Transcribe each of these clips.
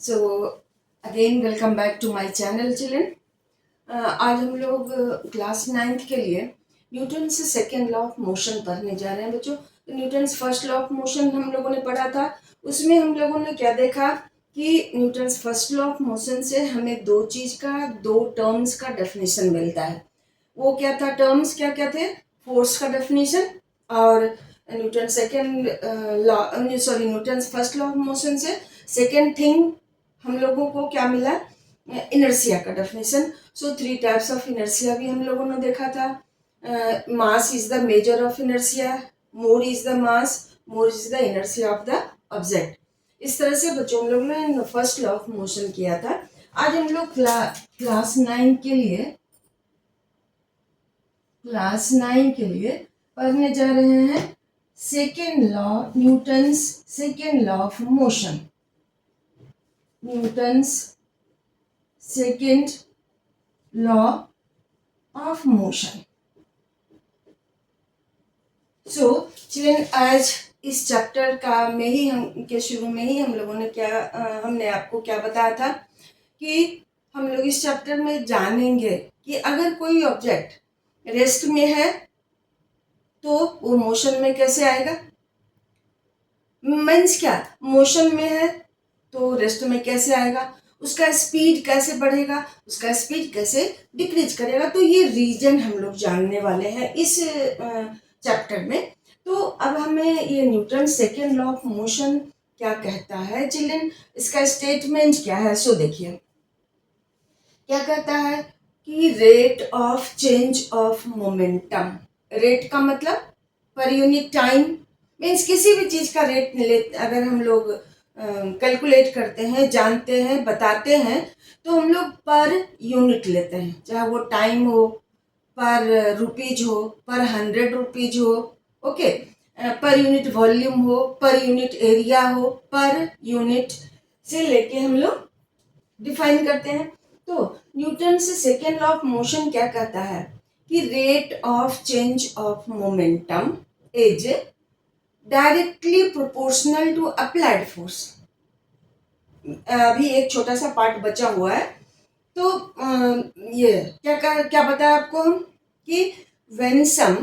So again welcome back to my channel children. आज हम लोग क्लास 9th के लिए न्यूटन से सेकेंड लॉ ऑफ मोशन पढ़ने जा रहे हैं बच्चों। तो Newton first law of motion हम लोगों ने पढ़ा था। उसमें हम लोगों ने क्या देखा कि Newton first law of motion से हमें दो टर्म्स का डेफिनेशन मिलता है। वो क्या था? टर्म्स क्या क्या थे? फोर्स का डेफिनेशन और Newton first law of motion से सेकेंड थिंग हम लोगों को क्या मिला? इनर्शिया का definition. So 3 types of inertia भी हम लोगों ने देखा था। Mass is the measure of inertia, more is the mass, more is the inertia of the object. इस तरह से बच्चों हम लोग ने फर्स्ट लॉ ऑफ मोशन किया था। आज हम लोग क्लास 9 के लिए पढ़ने जा रहे हैं Newton's second law of motion. Newton's second law of motion. So children, आज इस चैप्टर का में ही शुरू में ही हम लोगों ने हमने आपको क्या बताया था कि हम लोग इस चैप्टर में जानेंगे कि अगर कोई ऑब्जेक्ट रेस्ट में है तो वो मोशन में कैसे आएगा। मीन्स क्या? मोशन में है तो रेस्ट में कैसे आएगा, उसका स्पीड कैसे बढ़ेगा, उसका स्पीड कैसे डिक्रीज करेगा। तो ये रीजन हम लोग जानने वाले हैं इस चैप्टर में। तो अब हमें ये Newton second law of motion क्या कहता है चिल्ड्रन, इसका स्टेटमेंट क्या है। सो देखिए क्या कहता है कि rate of change of momentum. Rate का मतलब पर यूनिट टाइम। मीन्स किसी भी चीज का रेट अगर हम लोग कैलकुलेट करते हैं, जानते हैं, बताते हैं तो हम लोग पर यूनिट लेते हैं, चाहे वो टाइम हो, पर रुपीज हो, पर 100 रुपीज हो, ओके, पर यूनिट वॉल्यूम हो, पर यूनिट एरिया हो, पर यूनिट से लेके हम लोग डिफाइन करते हैं। तो न्यूटन से सेकेंड लॉ ऑफ मोशन क्या कहता है कि rate of change of momentum is directly proportional to applied force. अभी एक छोटा सा पार्ट बचा हुआ है। तो ये क्या बताया आपको हम कि when some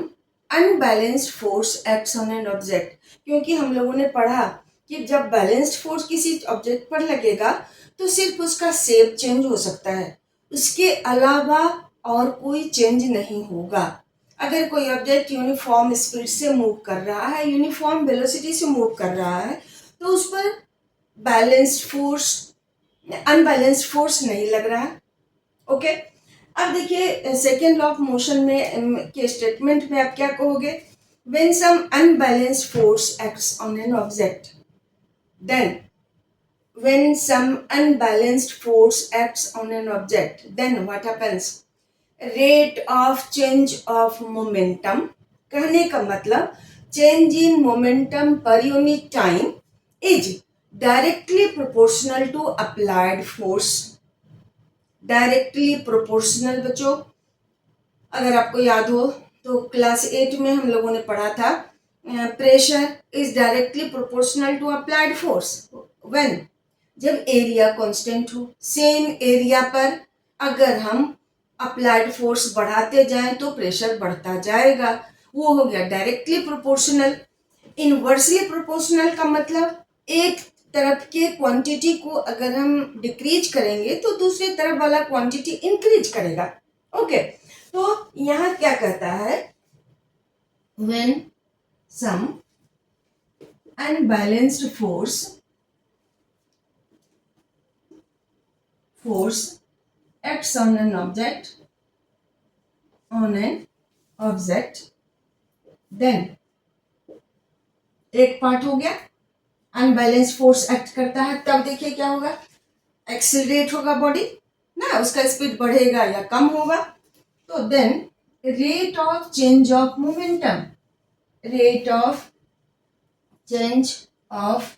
unbalanced force acts on an object. क्योंकि हम लोगों ने पढ़ा कि जब बैलेंस्ड फोर्स किसी ऑब्जेक्ट पर लगेगा तो सिर्फ उसका शेप चेंज हो सकता है, उसके अलावा और कोई चेंज नहीं होगा। अगर कोई ऑब्जेक्ट यूनिफॉर्म स्पीड से मूव कर रहा है, यूनिफॉर्म वेलोसिटी से मूव कर रहा है, तो उस पर बैलेंस्ड फोर्स अनबैलेंस्ड फोर्स नहीं लग रहा है। ओके, अब देखिए सेकेंड लॉ ऑफ मोशन में के स्टेटमेंट में आप क्या कहोगे? When some unbalanced force acts on an object, then when some unbalanced force acts on an object, then what happens? Rate of change of momentum, कहने का मतलब change in momentum per unit time is directly proportional to applied force। Directly proportional बच्चों, अगर आपको याद हो तो class 8 में हम लोगों ने पढ़ा था pressure is directly proportional to applied force when, जब एरिया कांस्टेंट हो। सेम एरिया पर अगर हम अप्लाइड फोर्स बढ़ाते जाएं तो प्रेशर बढ़ता जाएगा। वो हो गया डायरेक्टली प्रोपोर्शनल। इनवर्सली प्रोपोर्शनल का मतलब एक तरफ के क्वांटिटी को अगर हम डिक्रीज करेंगे तो दूसरी तरफ वाला क्वांटिटी इंक्रीज करेगा। ओके, तो यहां क्या कहता है? When some unbalanced force acts on an object, then एक पार्ट हो गया अनबैलेंस फोर्स एक्ट करता है, तब देखिए क्या होगा? एक्सीलरेट होगा बॉडी ना, उसका स्पीड बढ़ेगा या कम होगा। तो then rate of change of momentum, rate of change of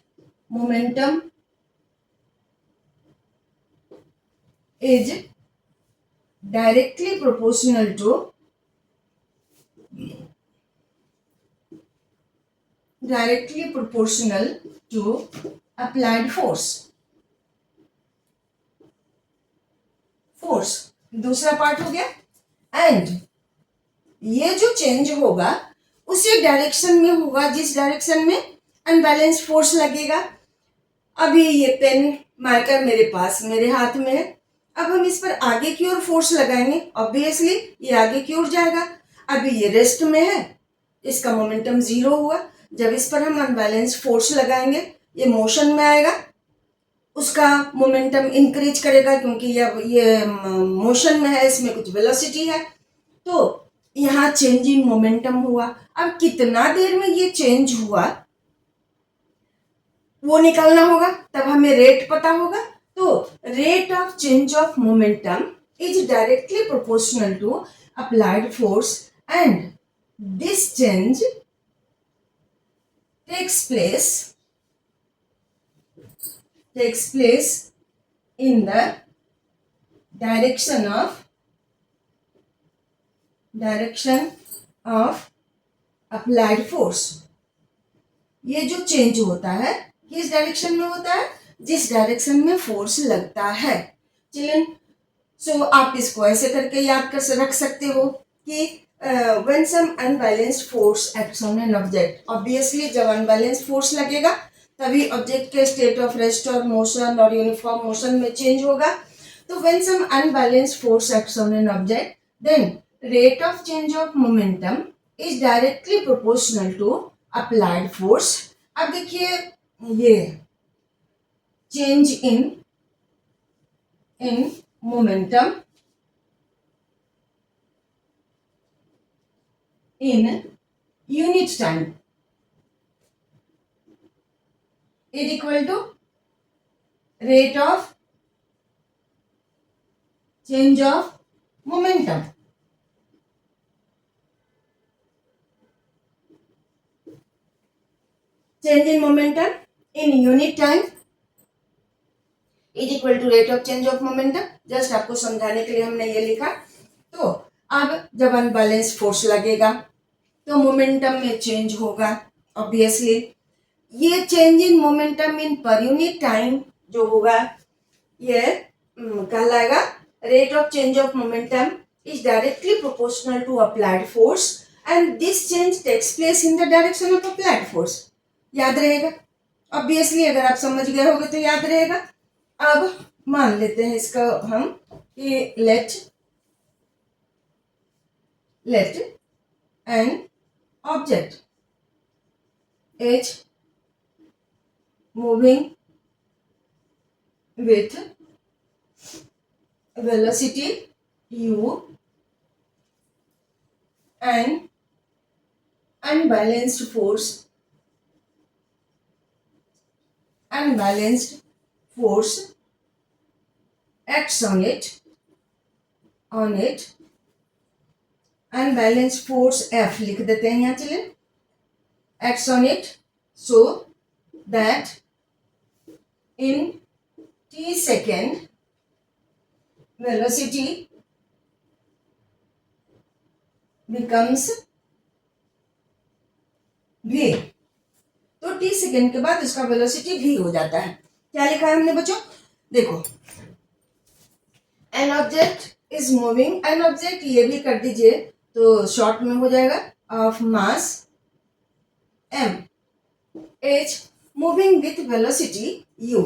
momentum is directly proportional to applied force। Force, दूसरा पार्ट हो गया। एंड ये जो चेंज होगा उसी डायरेक्शन में होगा जिस डायरेक्शन में अनबैलेंस फोर्स लगेगा। अभी ये पेन मार्कर मेरे पास मेरे हाथ में है, अब हम इस पर आगे की ओर फोर्स लगाएंगे, ऑब्वियसली ये आगे की ओर जाएगा। अभी ये रेस्ट में है, इसका मोमेंटम जीरो हुआ। जब इस पर हम अनबैलेंस फोर्स लगाएंगे ये मोशन में आएगा, उसका मोमेंटम इंक्रीज करेगा क्योंकि ये मोशन में है, इसमें कुछ वेलोसिटी है, तो यहाँ चेंज इन मोमेंटम हुआ। अब कितना देर में ये चेंज हुआ वो निकालना होगा, तब हमें रेट पता होगा। तो rate of change of momentum is directly proportional to applied force and this change takes place in the direction of applied force। ये जो चेंज होता है किस डायरेक्शन में होता है, जिस डायरेक्शन में फोर्स लगता है। चिल्ड्रन, सो आप इसको ऐसे करके याद कर रख सकते हो कि when some unbalanced force acts on an object, obviously जब अनबैलेंस्ड फोर्स लगेगा तभी ऑब्जेक्ट के स्टेट ऑफ रेस्ट और मोशन और यूनिफॉर्म मोशन में चेंज होगा। तो when some unbalanced force acts on an object then rate of change of momentum is directly proportional to applied force. अब देखिए ये change in momentum in unit time is equal to rate of change of momentum। change in momentum in unit time is equal to rate of change of momentum। Just आपको समझाने के लिए हमने ये लिखा। तो अब जब अनबैलेंस फोर्स लगेगा तो मोमेंटम में चेंज होगा, ऑब्वियसली ये चेंज इन मोमेंटम इन पर यूनिट टाइम जो होगा ये कहलाएगा rate of change of momentum is directly proportional to applied force and this change takes place in the direction of applied force. याद रहेगा, ऑब्वियसली अगर आप समझ गए होगे तो याद रहेगा। अब मान लेते हैं इसका हम कि let an object is moving with velocity u and unbalanced force acts on it unbalanced force F लिख देते हैं यहाँ, चलिए acts on it so that in t second velocity becomes v। तो t सेकेंड के बाद इसका वेलोसिटी v हो जाता है। क्या लिखा है हमने बच्चों, देखो an object is moving, an object ये भी कर दीजिए तो शॉर्ट में हो जाएगा, of mass m is moving with velocity u।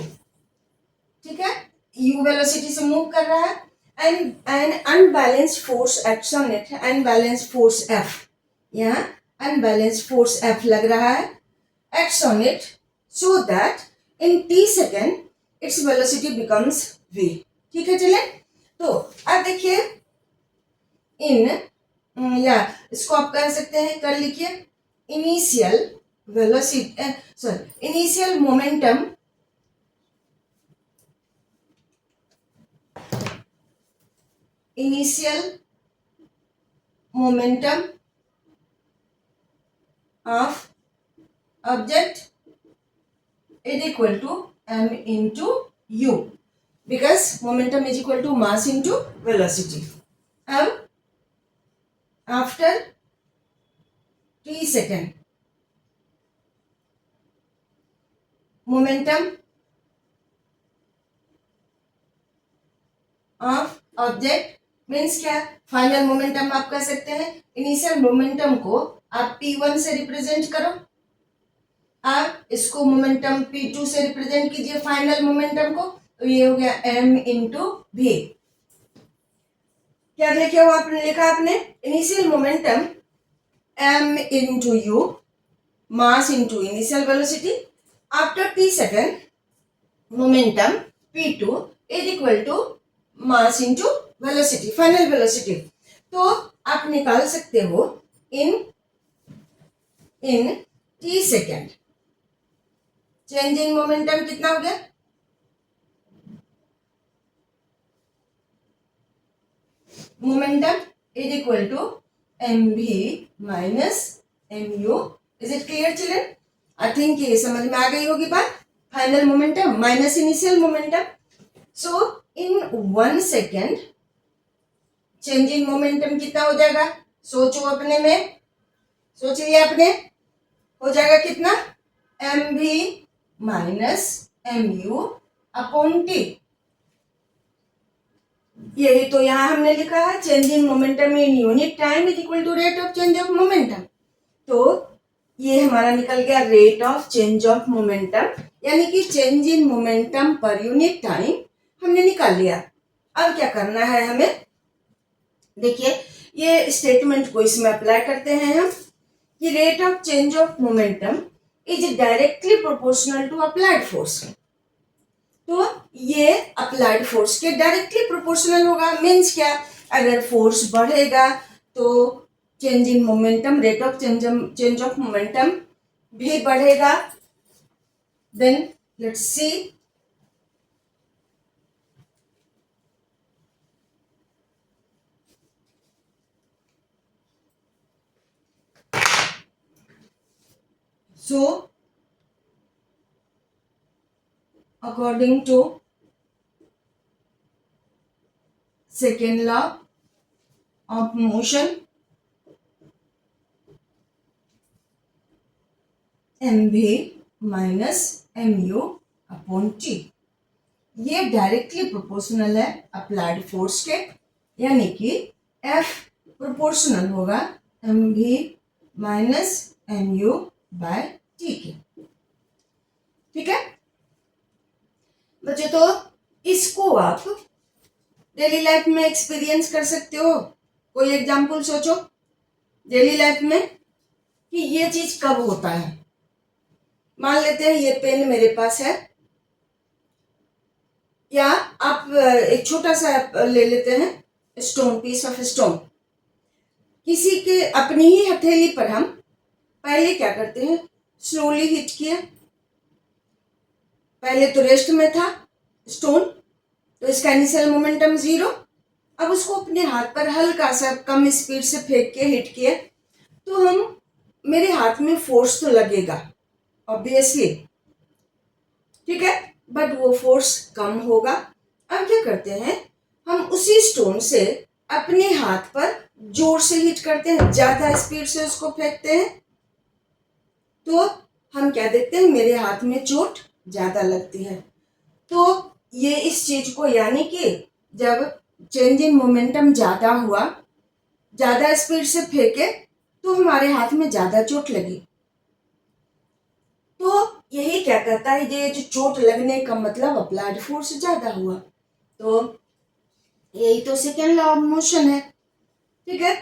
ठीक है, u वेलोसिटी से मूव कर रहा है and N unbalanced force acts on it, unbalanced force F, यहाँ अनबैलेंस्ड फोर्स F लग रहा है, acts on it so that in t second its velocity becomes v। ठीक है, चलिए तो अब देखिए या इसको आप कह सकते हैं, कर लिखिए initial velocity initial momentum of object is equal to m into u because momentum is equal to mass into velocity। अब after t second momentum of object means क्या, फाइनल मोमेंटम आप कह सकते हैं। इनिशियल मोमेंटम को आप P1 से represent करो, आप इसको मोमेंटम P2 से रिप्रेजेंट कीजिए फाइनल मोमेंटम को, तो ये हो गया m इंटू भी। क्या लिखे हो आपने, लिखा आपने initial momentum m into U, mass into initial velocity, after t second momentum P2 is equal to mass into velocity, final velocity. तो आप निकाल सकते हो in t second change in momentum कितना हो गया, momentum is equal to M भी minus M U. Is it clear children? I think ये समझ में आ गई होगी बात। Final momentum minus initial momentum, so in 1 second change in momentum कितना हो जाएगा, सोचो अपने में, सोच लिया आपने, हो जाएगा कितना, एम भी minus M u upon t. यही तो यहाँ हमने लिखा है, change in momentum in unit time is equal to rate of change of momentum. तो ये हमारा निकल गया rate of change of momentum, यानी कि change in momentum per unit time हमने निकाल लिया। अब क्या करना है हमें, देखिए ये स्टेटमेंट को इसमें अप्लाई करते हैं हम, कि rate of change of momentum is directly proportional to applied force. तो ये अप्लाइड फोर्स के डायरेक्टली प्रोपोर्शनल होगा। मीन्स क्या, अगर फोर्स बढ़ेगा तो change in momentum, rate of change of momentum भी बढ़ेगा। Then let's see, so according to second law of motion, mv minus mu upon t, ये डायरेक्टली प्रोपोर्शनल है अप्लाइड फोर्स के, यानी कि F प्रोपोर्शनल होगा mv minus mu bye t के। ठीक है बच्चों, तो इसको आप डेली लाइफ में एक्सपीरियंस कर सकते हो। कोई एग्जाम्पल सोचो डेली लाइफ में कि ये चीज कब होता है। मान लेते हैं ये पेन मेरे पास है, या आप एक छोटा सा ले लेते हैं स्टोन, पीस ऑफ स्टोन, किसी के अपनी ही हथेली पर हम पहले क्या करते हैं, स्लोली हिट किया, पहले तो रेस्ट में था स्टोन, तो इसका इनिशियल मोमेंटम 0। अब उसको अपने हाथ पर हल्का सा कम स्पीड से फेंक के हिट किया, तो हम, मेरे हाथ में फोर्स तो लगेगा ऑब्वियसली, ठीक है, बट वो फोर्स कम होगा। अब क्या करते हैं, हम उसी स्टोन से अपने हाथ पर जोर से हिट करते हैं, ज्यादा स्पीड से उसको फेंकते हैं, तो हम क्या देखते हैं, मेरे हाथ में चोट ज्यादा लगती है। तो ये इस चीज को, यानी कि जब चेंज इन मोमेंटम ज्यादा हुआ, ज्यादा स्पीड से फेंके, तो हमारे हाथ में ज्यादा चोट लगी। तो यही क्या कहता है, ये जो चोट लगने का मतलब अप्लाइड फोर्स ज्यादा हुआ। तो यही तो सेकेंड लॉ ऑफ मोशन है। ठीक है,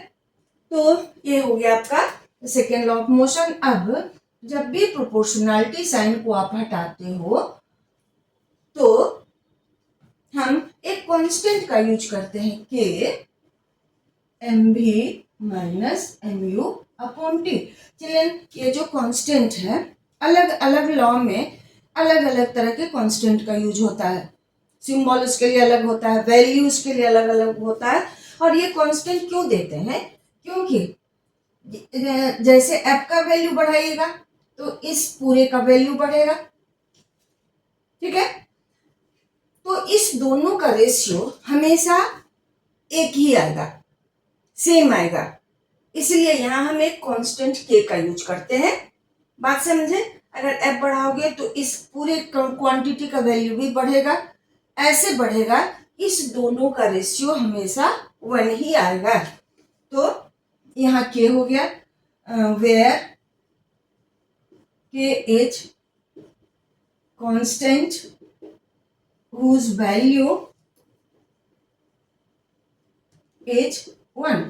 तो ये हो गया आपका सेकेंड लॉ ऑफ मोशन। अब जब भी प्रोपोर्शनैलिटी साइन को आप हटाते हो, तो हम एक कांस्टेंट का यूज करते हैं, के एम भी minus M u upon t. Children, ये जो कांस्टेंट है, अलग अलग लॉ में अलग अलग तरह के कांस्टेंट का यूज होता है। सिंबल उसके लिए अलग होता है, वैल्यू उसके लिए अलग अलग होता है। और ये कांस्टेंट क्यों देते हैं, क्योंकि जैसे एफ का वैल्यू बढ़ाइएगा तो इस पूरे का वैल्यू बढ़ेगा। ठीक है, तो इस दोनों का रेशियो हमेशा एक ही आएगा, सेम आएगा, इसलिए यहां हम एक कांस्टेंट के का यूज करते हैं। बात समझे? अगर एफ बढ़ाओगे तो इस पूरे क्वांटिटी का वैल्यू भी बढ़ेगा, ऐसे बढ़ेगा इस दोनों का रेशियो हमेशा 1 ही आएगा। तो यहाँ के हो गया, where k as constant whose value is 1,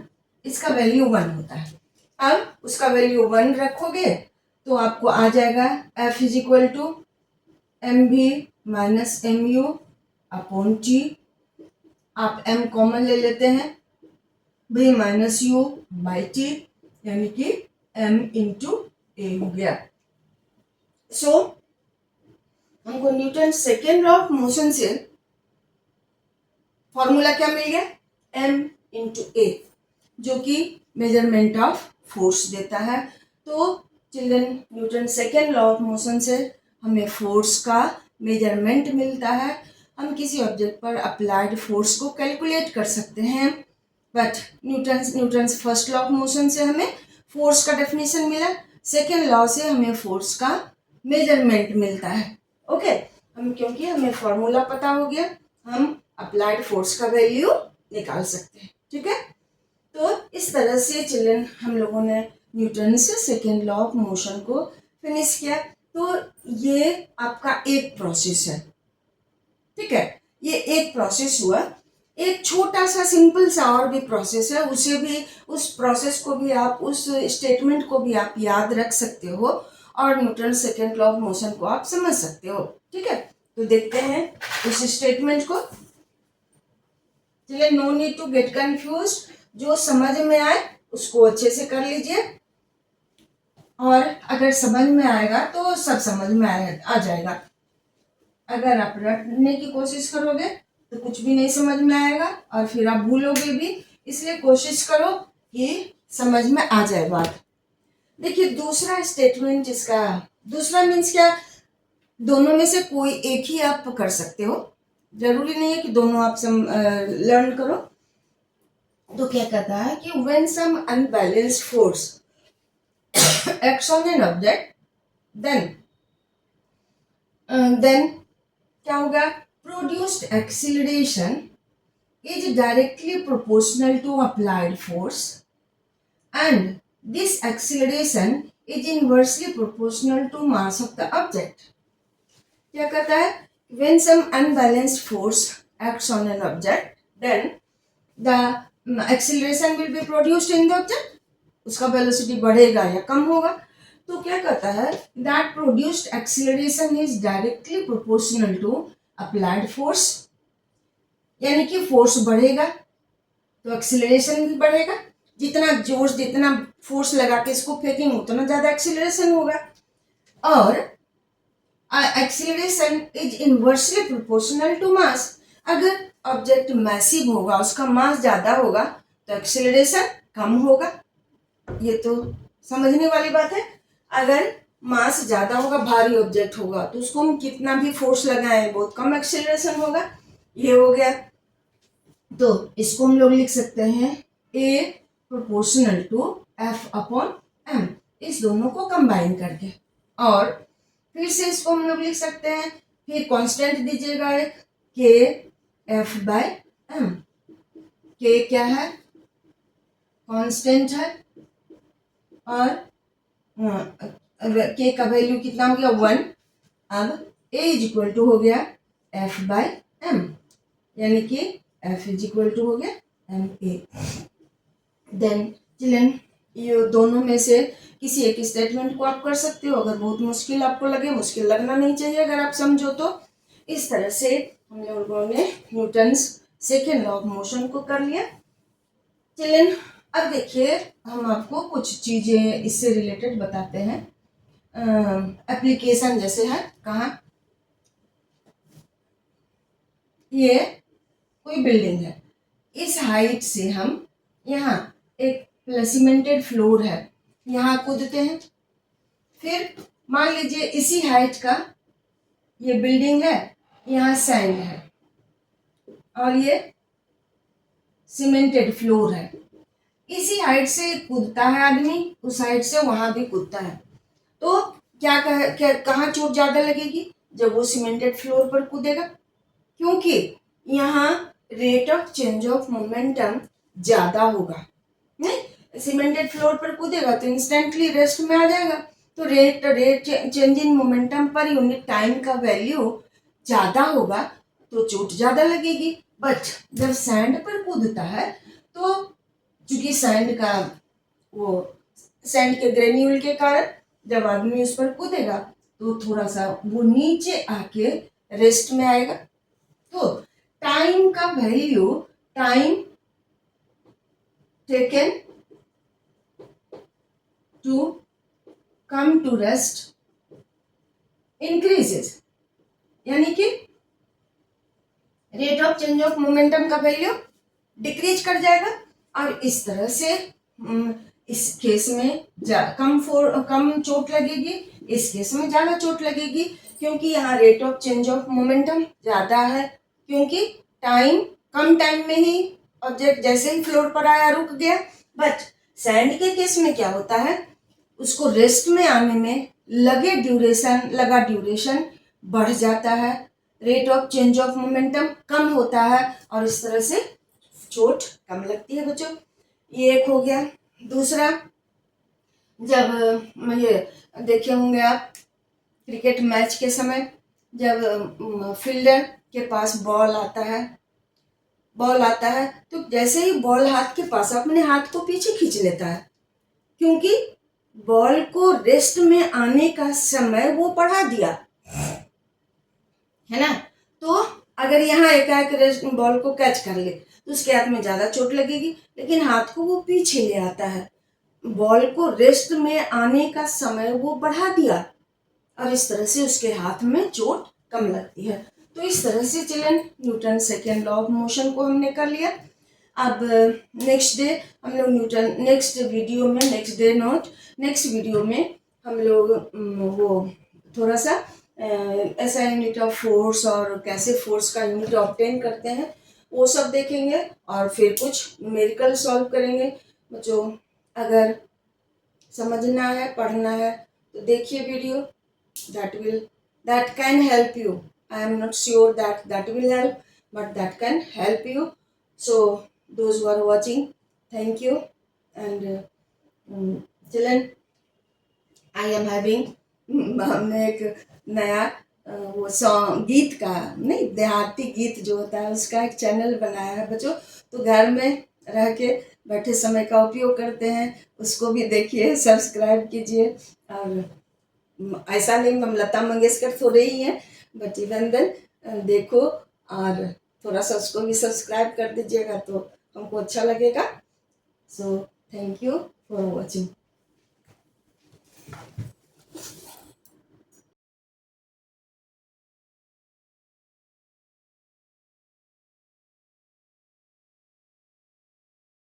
इसका वैल्यू 1 होता है। अब उसका वैल्यू 1 रखोगे तो आपको आ जाएगा F is equal to m v minus M u upon t. आप m कॉमन ले लेते हैं, v minus u by t, यानी कि m इंटू ए हो गया। सो हमको Newton second law of motion से फॉर्मूला क्या मिल गया, m इंटू ए, जो कि मेजरमेंट ऑफ फोर्स देता है। तो children, Newton second law of motion से हमें फोर्स का मेजरमेंट मिलता है। हम किसी ऑब्जेक्ट पर अप्लाइड फोर्स को कैलकुलेट कर सकते हैं, but Newton's first law of motion से हमें फोर्स का डेफिनेशन मिला, सेकेंड लॉ से हमें फोर्स का मेजरमेंट मिलता है। ओके, हम क्योंकि हमें फॉर्मूला पता हो गया, हम अप्लाइड फोर्स का वैल्यू निकाल सकते हैं। ठीक है, तो इस तरह से चिल्ड्रन हम लोगों ने न्यूटन से सेकेंड लॉ ऑफ मोशन को फिनिश किया। तो ये आपका एक प्रोसेस है। ठीक है, ये एक प्रोसेस हुआ। एक छोटा सा सिंपल सा और भी प्रोसेस है, उसे भी, उस प्रोसेस को भी आप, उस स्टेटमेंट को भी आप याद रख सकते हो और Newton second law of motion को आप समझ सकते हो। ठीक है, तो देखते हैं उस स्टेटमेंट को। चलिए, no need to get confuse, जो समझ में आए उसको अच्छे से कर लीजिए, और अगर समझ में आएगा तो सब समझ में आ जाएगा। अगर आप रटने की कोशिश करोगे तो कुछ भी नहीं समझ में आएगा और फिर आप भूलोगे भी, इसलिए कोशिश करो कि समझ में आ जाए बात। देखिए, दूसरा स्टेटमेंट, जिसका दूसरा मीन्स क्या, दोनों में से कोई एक ही आप कर सकते हो, जरूरी नहीं है कि दोनों आप लर्न करो। तो क्या कहता है कि when some unbalanced force acts on an object, then क्या होगा, produced acceleration is directly proportional to applied force and this acceleration is inversely proportional to mass of the object. क्या कहता है, when some unbalanced force acts on an object, then the acceleration will be produced in the object, उसका velocity बढ़ेगा या कम होगा। तो क्या कहता है, that produced acceleration is directly proportional to applied force, यानी कि फोर्स बढ़ेगा तो एक्सीलरेशन भी बढ़ेगा। जितना जोर, जितना फोर्स लगा के इसको फेंकेंगे उतना ज्यादा एक्सीलरेशन होगा। और acceleration is inversely proportional to mass, अगर ऑब्जेक्ट मैसिव होगा, उसका मास ज्यादा होगा तो एक्सीलरेशन कम होगा। ये तो समझने वाली बात है। अगर मास ज्यादा होगा, भारी ऑब्जेक्ट होगा, तो उसको हम कितना भी फोर्स लगाएं बहुत कम एक्सीलरेशन होगा। ये हो गया। तो इसको हम लोग लिख सकते हैं A proportional to F upon M, इस दोनों को कंबाइन करके। और फिर से इसको हम लोग लिख सकते हैं, फिर कांस्टेंट दीजिएगा के एफ बाय एम। के क्या है, कांस्टेंट है, और के का वैल्यू कितना हो गया, 1। अब ए इज इक्वल टू हो गया एफ बाय एम, यानी कि एफ इज इक्वल टू हो गया एम ए। देन चिल्ड्रन, ये दोनों में से किसी एक स्टेटमेंट को आप कर सकते हो। अगर बहुत मुश्किल आपको लगे, मुश्किल लगना नहीं चाहिए अगर आप समझो तो। इस तरह से हम लोगों ने Newton's second law of motion को कर लिया। चिल्ड्रन, अब देखिए, हम आपको कुछ चीजें इससे रिलेटेड बताते हैं। एप्लीकेशन जैसे है, कहाँ, ये कोई बिल्डिंग है, इस हाइट से हम यहाँ एक सीमेंटेड फ्लोर है, यहाँ कूदते हैं। फिर मान लीजिए इसी हाइट का ये बिल्डिंग है, यहाँ सैंड है और ये सीमेंटेड फ्लोर है। इसी हाइट से कूदता है आदमी, उस हाइट से वहां भी कूदता है, तो कहाँ चोट ज्यादा लगेगी, जब वो सीमेंटेड फ्लोर पर कूदेगा, क्योंकि यहाँ rate of change of momentum ज़्यादा होगा। नहीं, सीमेंटेड फ्लोर पर कूदेगा तो इंस्टेंटली रेस्ट में आ जाएगा, तो rate rate change in momentum per unit time का वैल्यू ज़्यादा होगा तो चोट ज़्यादा लगेगी। बट जब सैंड पर कूदता है तो चूंकि सैंड के ग्रेन्यूल के कारण जब आदमी उस पर कूदेगा तो थोड़ा सा वो नीचे आके रेस्ट में आएगा। तो टाइम का value, time taken to come to rest increases, यानी कि rate of change of momentum का वैल्यू डिक्रीज कर जाएगा। और इस तरह से इस केस में कम चोट लगेगी, इस केस में ज्यादा चोट लगेगी, क्योंकि यहाँ rate of change of momentum ज्यादा है, क्योंकि कम टाइम में ही ऑब्जेक्ट जैसे ही फ्लोर पर आया रुक गया। बट सैंड के केस में क्या होता है, उसको रेस्ट में आने में लगा ड्यूरेशन बढ़ जाता है, rate of change of momentum कम होता है और इस तरह से चोट कम लगती है बच्चों। ये एक हो गया। दूसरा, जब ये देखे होंगे आप क्रिकेट मैच के समय, जब फील्डर के पास बॉल आता है तो जैसे ही बॉल हाथ के पास, अपने हाथ को पीछे खींच लेता है, क्योंकि बॉल को रेस्ट में आने का समय वो बढ़ा दिया है ना। तो अगर यहाँ एकाएक रेस्ट बॉल को कैच कर ले तो उसके हाथ में ज्यादा चोट लगेगी, लेकिन हाथ को वो पीछे ले आता है, बॉल को रेस्ट में आने का समय वो बढ़ा दिया और इस तरह से उसके हाथ में चोट कम लगती है। तो इस तरह से children Newton second law of motion को हमने कर लिया। अब नेक्स्ट डे हम लोग नेक्स्ट वीडियो में हम लोग वो थोड़ा सा ऐसा यूनिट ऑफ फोर्स और कैसे फोर्स का यूनिट ऑब्टेन करते हैं वो सब देखेंगे और फिर कुछ न्यूमेरिकल सॉल्व करेंगे। बच्चों, अगर समझना है, पढ़ना है तो देखिए video, that can help you. I am not sure that will help, but that can help you. So those who are watching, thank you. And children, I am having हमने एक नया वो सॉन्ग, गीत का नहीं, देहाती गीत जो होता है उसका एक चैनल बनाया है बच्चों। तो घर में रह के बैठे समय का उपयोग करते हैं, उसको भी देखिए, सब्सक्राइब कीजिए। और ऐसा नहीं हम लता मंगेशकर थोड़े ही हैं, बट इवन देन देखो और थोड़ा सा उसको भी सब्सक्राइब कर दीजिएगा तो हमको अच्छा लगेगा। So thank you for watching.